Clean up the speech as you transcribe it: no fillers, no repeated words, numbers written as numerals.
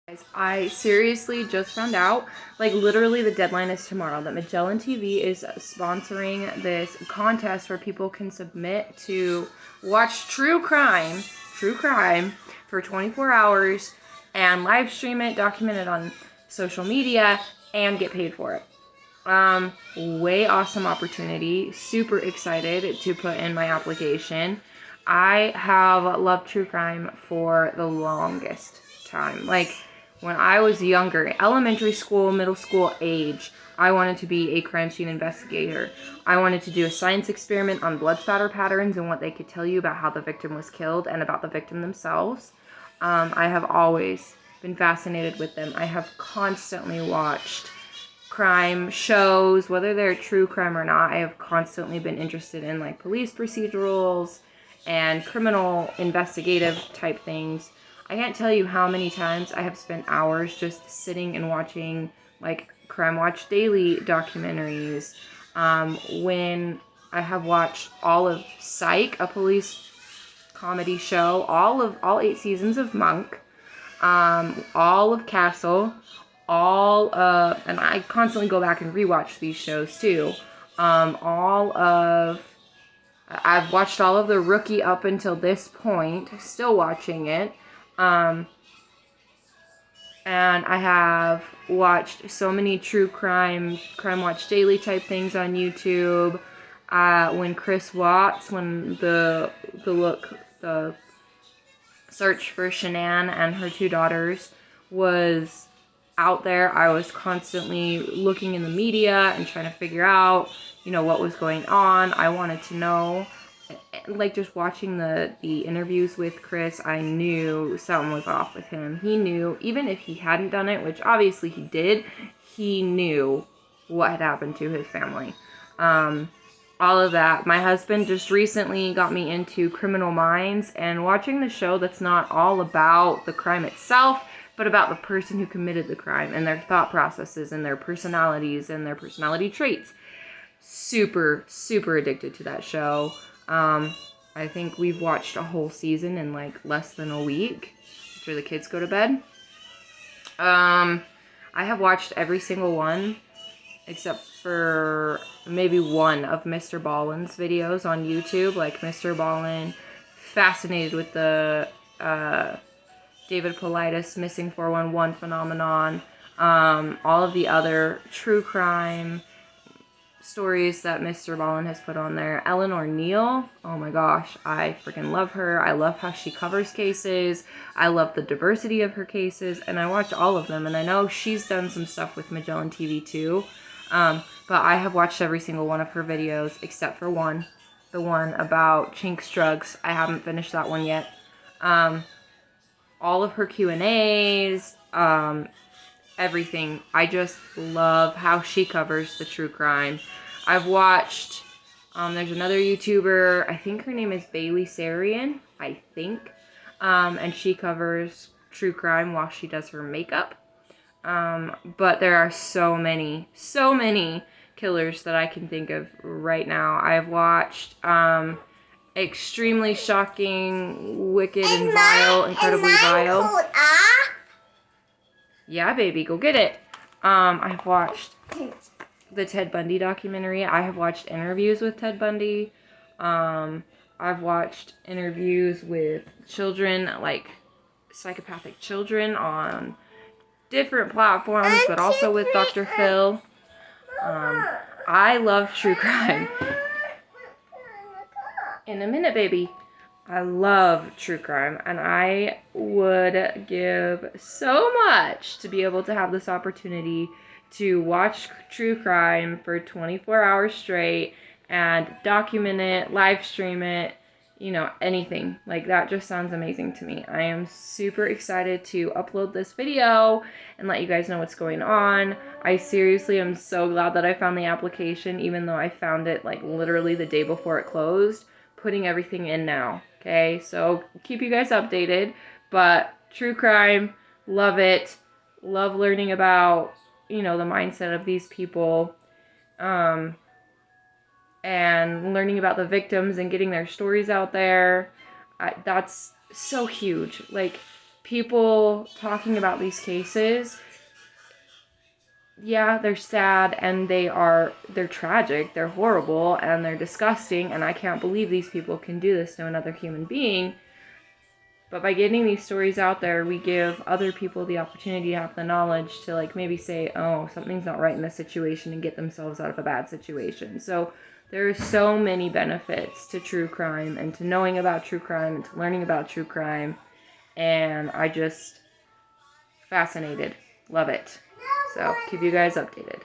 Guys, I seriously just found out, like literally the deadline is tomorrow, that Magellan TV is sponsoring this contest where people can submit to watch true crime for 24 hours and live stream it, document it on social media, and get paid for it. Way awesome opportunity. Super excited to put in my application. I have loved true crime for the longest time. Like, when I was younger, elementary school, middle school age, I wanted to be a crime scene investigator. I wanted to do a science experiment on blood spatter patterns and what they could tell you about how the victim was killed and about the victim themselves. I have always been fascinated with them. I have constantly watched crime shows, whether they're true crime or not. I have constantly been interested in like police procedurals and criminal investigative type things. I can't tell you how many times I have spent hours just sitting and watching like Crime Watch Daily documentaries. When I have watched all of Psych, a police comedy show, all 8 seasons of Monk, all of Castle, and I constantly go back and rewatch these shows too. I've watched all of The Rookie up until this point, still watching it. And I have watched so many true Crime Watch Daily type things on YouTube. When Chris Watts, when the search for Shanann and her 2 daughters was out there, I was constantly looking in the media and trying to figure out, what was going on. I wanted to know. Like, just watching the interviews with Chris, I knew something was off with him. He knew, even if he hadn't done it, which obviously he did, he knew what had happened to his family. All of that. My husband just recently got me into Criminal Minds, and watching the show that's not all about the crime itself, but about the person who committed the crime and their thought processes and their personalities and their personality traits. Super, super addicted to that show. I think we've watched a whole season in like less than a week after the kids go to bed. I have watched every single one except for maybe one of Mr. Ballin's videos on YouTube. Like, Mr. Ballin, fascinated with the David Paulides missing 411 phenomenon. All of the other true crime stories that Mr. Ballin has put on there. Eleanor Neal, oh my gosh, I freaking love her. I love how she covers cases. I love the diversity of her cases, and I watch all of them, and I know she's done some stuff with Magellan TV too, but I have watched every single one of her videos except for one, the one about Chink's drugs. I haven't finished that one yet. All of her Q&As, everything. I just love how she covers the true crime. I've watched, there's another YouTuber, I think her name is Bailey Sarian, I think, and she covers true crime while she does her makeup. But there are so many killers that I can think of right now. I've watched, extremely shocking, wicked and vile, incredibly vile. Yeah, baby, go get it. I've watched the Ted Bundy documentary. I have watched interviews with Ted Bundy. I've watched interviews with children, like psychopathic children on different platforms, but also with Dr. Phil. I love true crime. In a minute, baby. I love true crime, and I would give so much to be able to have this opportunity to watch true crime for 24 hours straight and document it, live stream it, anything. Like, that just sounds amazing to me. I am super excited to upload this video and let you guys know what's going on. I seriously am so glad that I found the application, even though I found it like literally the day before it closed. Putting everything in now. Okay, so keep you guys updated, but true crime, love it. Love learning about, the mindset of these people, and learning about the victims and getting their stories out there. That's so huge. Like, people talking about these cases, yeah, they're sad and they're tragic, they're horrible, and they're disgusting, and I can't believe these people can do this to another human being. But by getting these stories out there, we give other people the opportunity to have the knowledge to, like, maybe say, oh, something's not right in this situation, and get themselves out of a bad situation. So there are so many benefits to true crime and to knowing about true crime and to learning about true crime. And I just fascinated. Love it. So keep you guys updated.